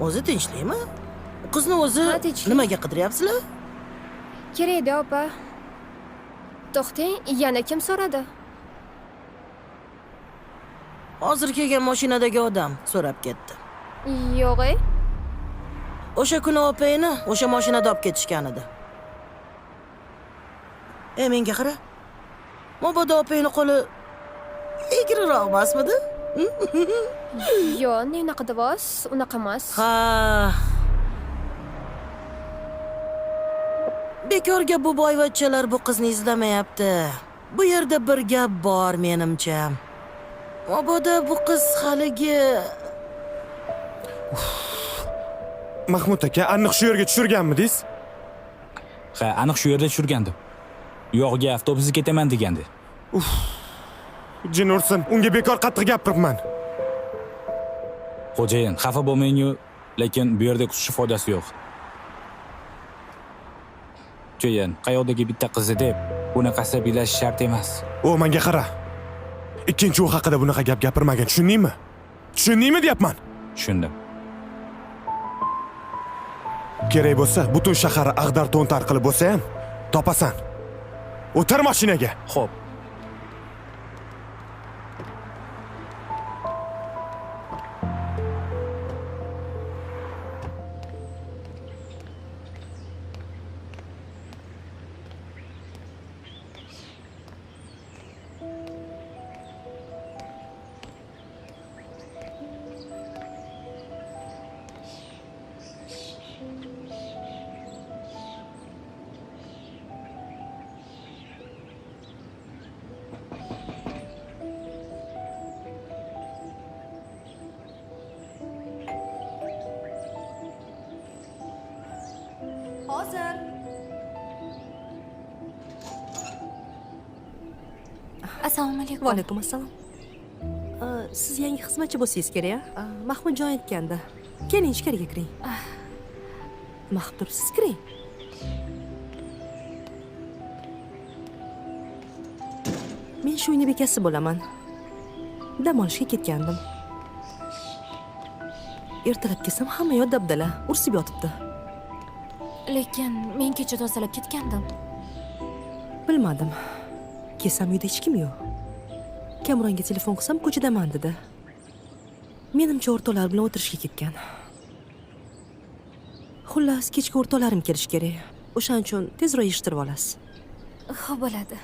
O'zi tinchlikmi? Qizni o'zi Ha, tinchlik. nimaga qidiryapsizlar? Kerak edi, opa. To'xtang, yana kim so'radi? Hozir kelgan mashinadagi odam so'rab ketdi. Yo'q, O'sha kuni opangni o'sha mashinada olib ketishgan edi. Menga qara. Mabodo opangni qo'li egriroq emasmidi? Yo'q, ne unaqa devos, unaqa emas. Ha. Bekorga bu boyvachchalar bu qizni izlamayapti. Bu yerda bir gap bor menimcha. Mabodo bu qiz haligi Mahmud aka, aniq shu yerga tushirganmidingiz? Ha, aniq shu yerda tushirgandim. Yog'iga avtobusga ketaman degandi. Jin ursin, unga bekor qattiq gapiribman. Xo'jayin, xafa bo'lmang-yu, lekin bu yerda kutish foydasi yo'q. Keyin, qayoqdagi bitta qizi deb, bunaqa asabiylashish shart emas. O, menga qara. Ikkinchi u haqida bunaqa gap gapirmagan, tushundingmi? Tushundingmi deyapman? Tushundim. Kerak bo'lsa, butun shaharni ag'dar-to'ntar qilib bo'lsa ham topasan. O'tir mashinaga. Xo'p. Hozir. Assalomu alaykum. Va alaykum assalom. Siz yangi xizmatchi bo'lsangiz kerak, a? Mahmudjon aytgandi. Keling, ichkariga kiring. Nima qilib turibsiz? Kiring. Men shu uyning bekasi bo'laman. Dam olishga ketgandim. Ertalab kelsam hamma yoq dabdala, ursib yotibdi. Lekin men kecha tozalab ketgandim. Bilmadim. Kelsam uyda hech kim yo'q. Kamronga telefon qilsam ko'chadaman dedi. Menimcha o'rtoqlar bilan o'tirishga ketgan. Xullas, kechga o'rtoqlarim kelish kerak. O'shaning uchun tezroq yig'ishtirib olasiz. Xo'p bo'ladi.